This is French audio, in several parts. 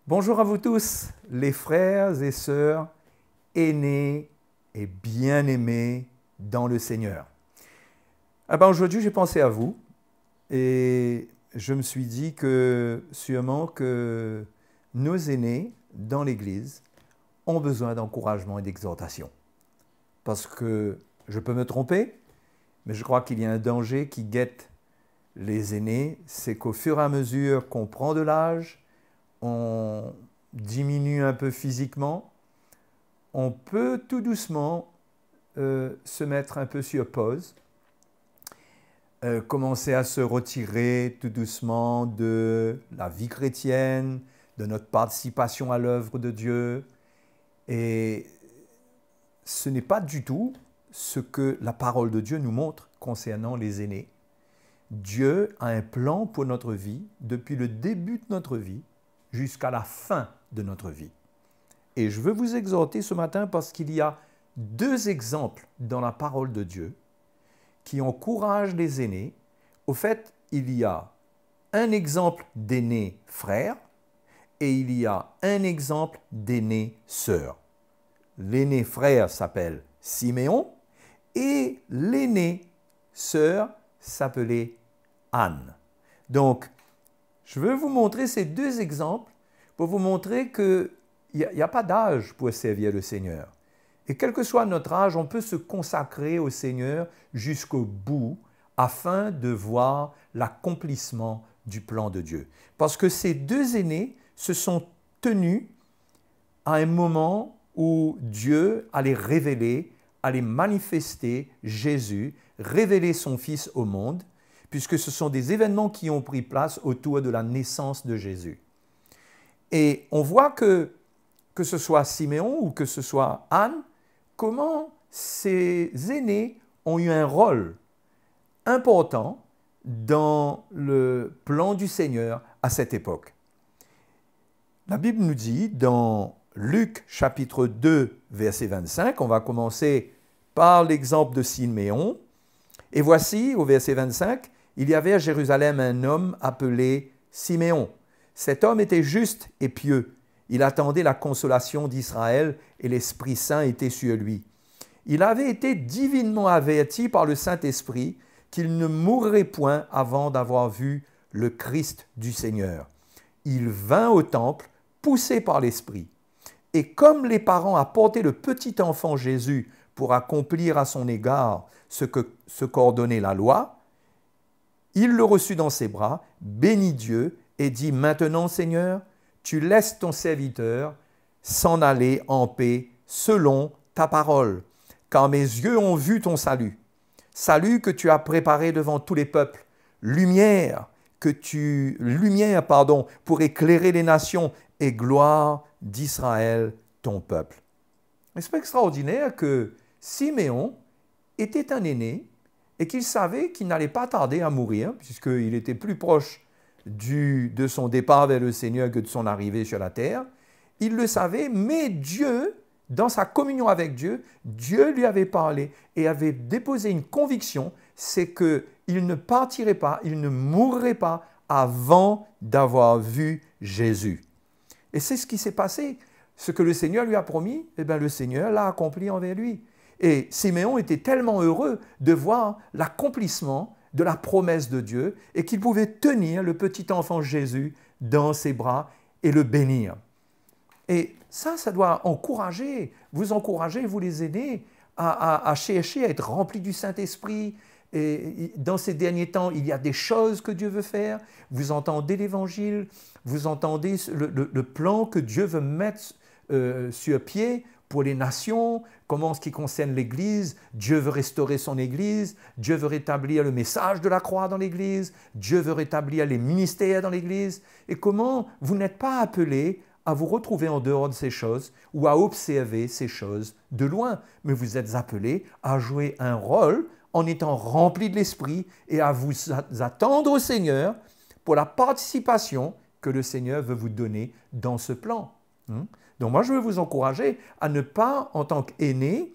Bonjour à vous tous, les frères et sœurs, aînés et bien-aimés dans le Seigneur. Aujourd'hui, j'ai pensé à vous et je me suis dit que sûrement que nos aînés dans l'Église ont besoin d'encouragement et d'exhortation. Parce que je peux me tromper, mais je crois qu'il y a un danger qui guette les aînés, c'est qu'au fur et à mesure qu'on prend de l'âge, on diminue un peu physiquement, on peut tout doucement se mettre un peu sur pause, commencer à se retirer tout doucement de la vie chrétienne, de notre participation à l'œuvre de Dieu. Et ce n'est pas du tout ce que la parole de Dieu nous montre concernant les aînés. Dieu a un plan pour notre vie depuis le début de notre vie jusqu'à la fin de notre vie. Et je veux vous exhorter ce matin parce qu'il y a deux exemples dans la parole de Dieu qui encouragent les aînés. Au fait, il y a un exemple d'aîné frère et il y a un exemple d'aîné sœur. L'aîné frère s'appelle Siméon et l'aîné sœur s'appelait Anne. Donc, je veux vous montrer ces deux exemples pour vous montrer qu'il n'y a pas d'âge pour servir le Seigneur. Et quel que soit notre âge, on peut se consacrer au Seigneur jusqu'au bout afin de voir l'accomplissement du plan de Dieu. Parce que ces deux aînés se sont tenus à un moment où Dieu allait révéler, allait manifester Jésus, révéler son Fils au monde, puisque ce sont des événements qui ont pris place autour de la naissance de Jésus. Et on voit que ce soit Siméon ou que ce soit Anne, comment ces aînés ont eu un rôle important dans le plan du Seigneur à cette époque. La Bible nous dit dans Luc chapitre 2, verset 25, on va commencer par l'exemple de Siméon, et voici au verset 25, il y avait à Jérusalem un homme appelé Siméon. Cet homme était juste et pieux. Il attendait la consolation d'Israël et l'Esprit Saint était sur lui. Il avait été divinement averti par le Saint-Esprit qu'il ne mourrait point avant d'avoir vu le Christ du Seigneur. Il vint au temple, poussé par l'Esprit. Et comme les parents apportaient le petit enfant Jésus pour accomplir à son égard ce qu'ordonnait la loi, il le reçut dans ses bras, bénit Dieu et dit « Maintenant, Seigneur, tu laisses ton serviteur s'en aller en paix selon ta parole, car mes yeux ont vu ton salut. Salut que tu as préparé devant tous les peuples, lumière pour éclairer les nations et gloire d'Israël, ton peuple. » C'est pas extraordinaire que Siméon était un aîné et qu'il savait qu'il n'allait pas tarder à mourir, puisqu'il était plus proche de son départ vers le Seigneur que de son arrivée sur la terre. Il le savait, mais Dieu, dans sa communion avec Dieu, Dieu lui avait parlé et avait déposé une conviction, c'est qu'il ne partirait pas, il ne mourrait pas avant d'avoir vu Jésus. Et c'est ce qui s'est passé. Ce que le Seigneur lui a promis, le Seigneur l'a accompli envers lui. Et Siméon était tellement heureux de voir l'accomplissement de la promesse de Dieu et qu'il pouvait tenir le petit enfant Jésus dans ses bras et le bénir. Et ça doit vous encourager, vous les aînés, à chercher à être remplis du Saint-Esprit. Et dans ces derniers temps, il y a des choses que Dieu veut faire. Vous entendez l'Évangile, vous entendez le plan que Dieu veut mettre sur pied pour les nations, comment en ce qui concerne l'Église, Dieu veut restaurer son Église, Dieu veut rétablir le message de la croix dans l'Église, Dieu veut rétablir les ministères dans l'Église, et comment vous n'êtes pas appelés à vous retrouver en dehors de ces choses ou à observer ces choses de loin, mais vous êtes appelés à jouer un rôle en étant remplis de l'Esprit et à vous attendre au Seigneur pour la participation que le Seigneur veut vous donner dans ce plan. Donc moi, je veux vous encourager à ne pas, en tant qu'aîné,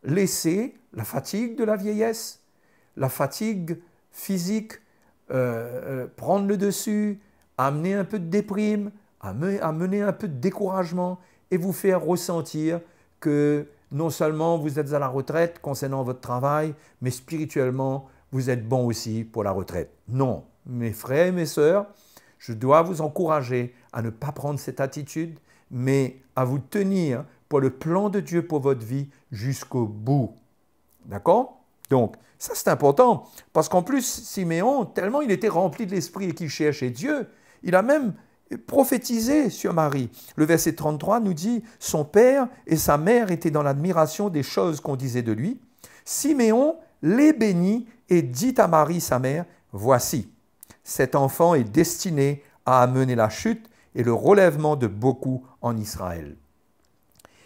laisser la fatigue de la vieillesse, la fatigue physique prendre le dessus, amener un peu de déprime, amener un peu de découragement et vous faire ressentir que non seulement vous êtes à la retraite concernant votre travail, mais spirituellement, vous êtes bon aussi pour la retraite. Non, mes frères et mes sœurs, je dois vous encourager à ne pas prendre cette attitude, mais à vous tenir pour le plan de Dieu pour votre vie jusqu'au bout. D'accord? Donc, ça c'est important, parce qu'en plus, Siméon, tellement il était rempli de l'esprit et qu'il cherchait Dieu, il a même prophétisé sur Marie. Le verset 33 nous dit « Son père et sa mère étaient dans l'admiration des choses qu'on disait de lui. Siméon les bénit et dit à Marie, sa mère, « Voici, cet enfant est destiné à amener la chute et le relèvement de beaucoup en Israël,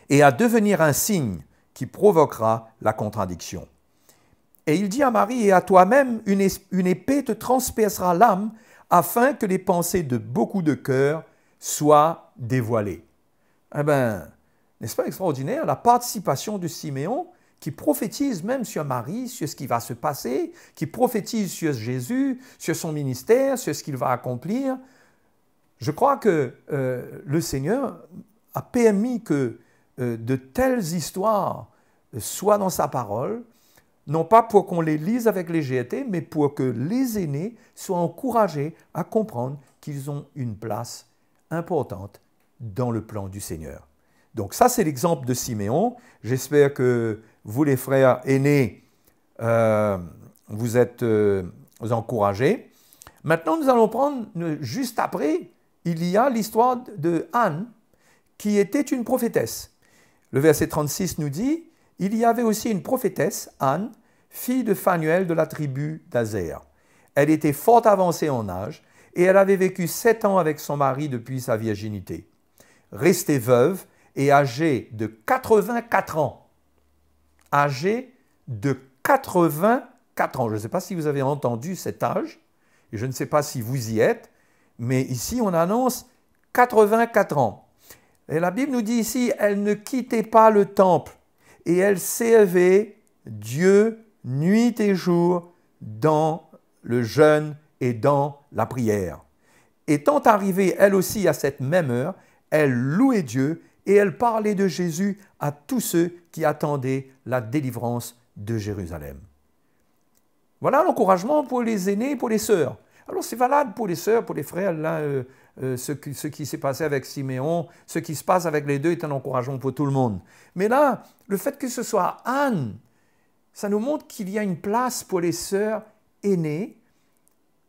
et à devenir un signe qui provoquera la contradiction. Et il dit à Marie, et à toi-même, une épée te transpercera l'âme, afin que les pensées de beaucoup de cœurs soient dévoilées. » Eh bien, n'est-ce pas extraordinaire, la participation de Siméon, qui prophétise même sur Marie, sur ce qui va se passer, qui prophétise sur Jésus, sur son ministère, sur ce qu'il va accomplir. Je crois que le Seigneur a permis que de telles histoires soient dans sa parole, non pas pour qu'on les lise avec légèreté, mais pour que les aînés soient encouragés à comprendre qu'ils ont une place importante dans le plan du Seigneur. Donc ça, c'est l'exemple de Siméon. J'espère que vous, les frères aînés, vous êtes encouragés. Maintenant, nous allons prendre, juste après, il y a l'histoire de Anne, qui était une prophétesse. Le verset 36 nous dit, « Il y avait aussi une prophétesse, Anne, fille de Phanuel de la tribu d'Azer. Elle était fort avancée en âge et elle avait vécu 7 ans avec son mari depuis sa virginité. Restée veuve et âgée de 84 ans. » Âgée de 84 ans. Je ne sais pas si vous avez entendu cet âge, et je ne sais pas si vous y êtes, mais ici on annonce 84 ans. Et la Bible nous dit ici, elle ne quittait pas le temple et elle servait Dieu nuit et jour dans le jeûne et dans la prière. Étant arrivée elle aussi à cette même heure, elle louait Dieu et elle parlait de Jésus à tous ceux qui attendaient la délivrance de Jérusalem. Voilà l'encouragement pour les aînés et pour les sœurs. Alors c'est valable pour les sœurs, pour les frères, là, ce qui s'est passé avec Siméon, ce qui se passe avec les deux est un encouragement pour tout le monde. Mais là, le fait que ce soit Anne, ça nous montre qu'il y a une place pour les sœurs aînées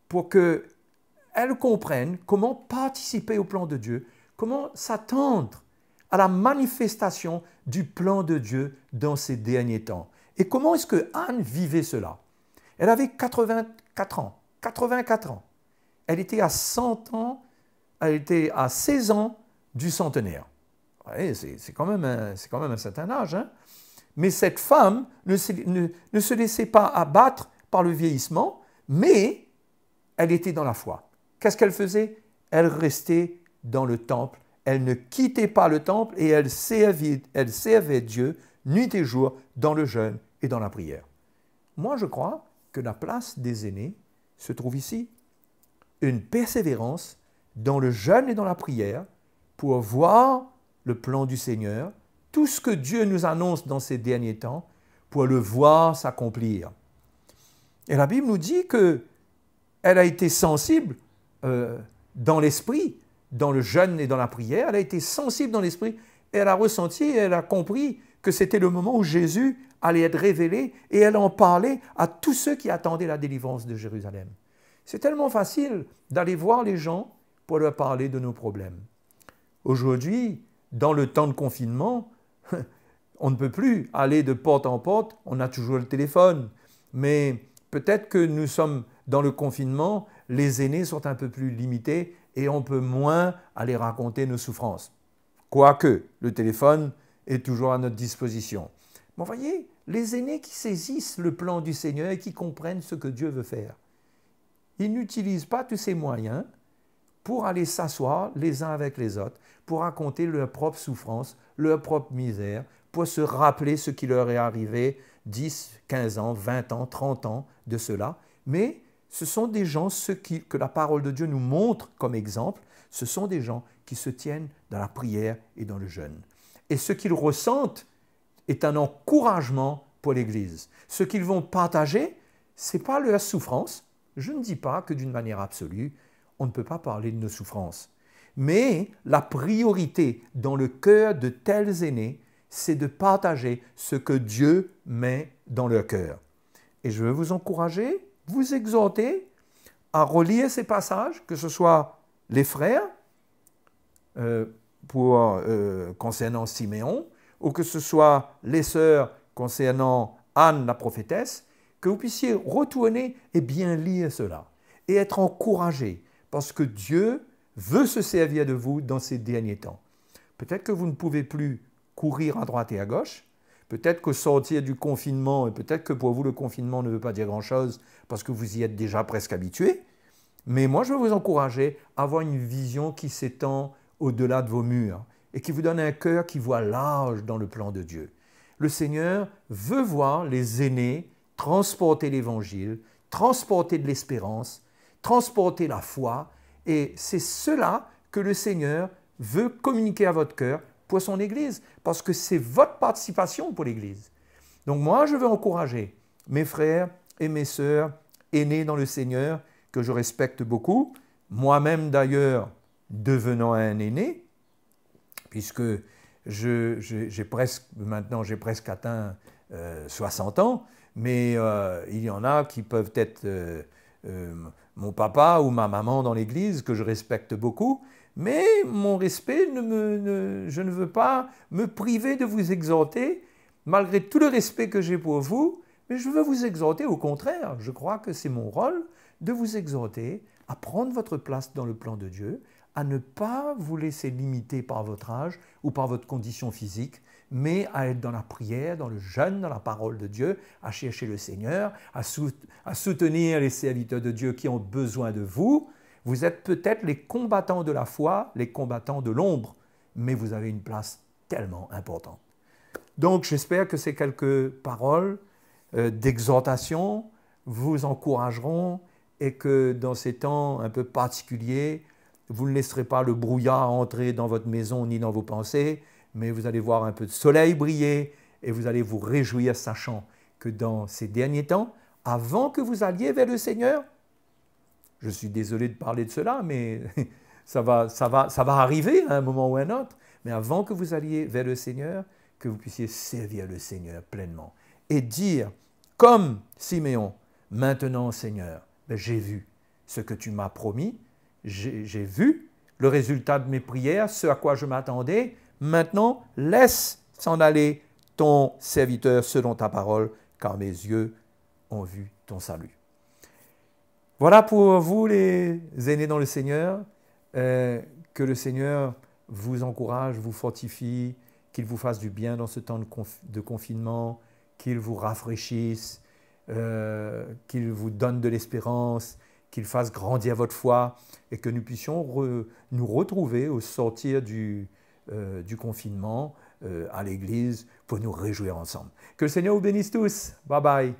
pour qu'elles comprennent comment participer au plan de Dieu, comment s'attendre à la manifestation du plan de Dieu dans ces derniers temps. Et comment est-ce que Anne vivait cela? Elle avait 84 ans. 84 ans. Elle était à 100 ans, elle était à 16 ans du centenaire. Ouais, c'est quand même un certain âge. Hein? Mais cette femme ne se laissait pas abattre par le vieillissement, mais elle était dans la foi. Qu'est-ce qu'elle faisait? Elle restait dans le temple, elle ne quittait pas le temple et elle servait Dieu nuit et jour dans le jeûne et dans la prière. Moi, je crois que la place des aînés se trouve ici. Une persévérance dans le jeûne et dans la prière pour voir le plan du Seigneur, tout ce que Dieu nous annonce dans ces derniers temps, pour le voir s'accomplir. Et la Bible nous dit qu'elle a été sensible dans l'esprit, dans le jeûne et dans la prière, elle a été sensible dans l'esprit, et elle a ressenti, et elle a compris que c'était le moment où Jésus allait être révélé, et elle en parlait à tous ceux qui attendaient la délivrance de Jérusalem. C'est tellement facile d'aller voir les gens pour leur parler de nos problèmes. Aujourd'hui, dans le temps de confinement, on ne peut plus aller de porte en porte, on a toujours le téléphone, mais peut-être que nous sommes dans le confinement, les aînés sont un peu plus limités et on peut moins aller raconter nos souffrances. Quoique, le téléphone est toujours à notre disposition. Mais voyez, les aînés qui saisissent le plan du Seigneur et qui comprennent ce que Dieu veut faire, ils n'utilisent pas tous ces moyens pour aller s'asseoir les uns avec les autres, pour raconter leur propre souffrance, leur propre misère, pour se rappeler ce qui leur est arrivé 10, 15 ans, 20 ans, 30 ans de cela. Mais ce sont des gens, que la parole de Dieu nous montre comme exemple, ce sont des gens qui se tiennent dans la prière et dans le jeûne. Et ce qu'ils ressentent est un encouragement pour l'Église. Ce qu'ils vont partager, ce n'est pas leur souffrance. Je ne dis pas que d'une manière absolue, on ne peut pas parler de nos souffrances. Mais la priorité dans le cœur de tels aînés, c'est de partager ce que Dieu met dans leur cœur. Et je veux vous encourager, vous exhorter à relire ces passages, que ce soit les frères, concernant Siméon, ou que ce soit les sœurs concernant Anne la prophétesse, que vous puissiez retourner et bien lire cela, et être encouragés, parce que Dieu veut se servir de vous dans ces derniers temps. Peut-être que vous ne pouvez plus courir à droite et à gauche, peut-être qu'au sortir du confinement, et peut-être que pour vous le confinement ne veut pas dire grand-chose, parce que vous y êtes déjà presque habitués, mais moi je veux vous encourager à avoir une vision qui s'étend au-delà de vos murs, et qui vous donne un cœur qui voit large dans le plan de Dieu. Le Seigneur veut voir les aînés transporter l'Évangile, transporter de l'espérance, transporter la foi, et c'est cela que le Seigneur veut communiquer à votre cœur pour son Église, parce que c'est votre participation pour l'Église. Donc moi, je veux encourager mes frères et mes sœurs aînés dans le Seigneur, que je respecte beaucoup, moi-même d'ailleurs devenant un aîné, puisque maintenant j'ai presque atteint 60 ans, mais il y en a qui peuvent être mon papa ou ma maman dans l'Église, que je respecte beaucoup, mais mon respect, je ne veux pas me priver de vous exhorter, malgré tout le respect que j'ai pour vous, mais je veux vous exhorter au contraire. Je crois que c'est mon rôle de vous exhorter à prendre votre place dans le plan de Dieu, à ne pas vous laisser limiter par votre âge ou par votre condition physique, mais à être dans la prière, dans le jeûne, dans la parole de Dieu, à chercher le Seigneur, à soutenir les serviteurs de Dieu qui ont besoin de vous. Vous êtes peut-être les combattants de la foi, les combattants de l'ombre, mais vous avez une place tellement importante. Donc j'espère que ces quelques paroles d'exhortation vous encourageront et que dans ces temps un peu particuliers, vous ne laisserez pas le brouillard entrer dans votre maison ni dans vos pensées, mais vous allez voir un peu de soleil briller et vous allez vous réjouir sachant que dans ces derniers temps, avant que vous alliez vers le Seigneur, je suis désolé de parler de cela, mais ça va arriver à un moment ou à un autre, mais avant que vous alliez vers le Seigneur, que vous puissiez servir le Seigneur pleinement et dire, comme Siméon, maintenant Seigneur, j'ai vu ce que tu m'as promis, j'ai vu le résultat de mes prières, ce à quoi je m'attendais. Maintenant, laisse s'en aller ton serviteur selon ta parole, car mes yeux ont vu ton salut. Voilà pour vous les aînés dans le Seigneur, que le Seigneur vous encourage, vous fortifie, qu'il vous fasse du bien dans ce temps de confinement, qu'il vous rafraîchisse, qu'il vous donne de l'espérance, qu'il fasse grandir votre foi et que nous puissions nous retrouver au sortir du confinement à l'église pour nous réjouir ensemble. Que le Seigneur vous bénisse tous. Bye bye.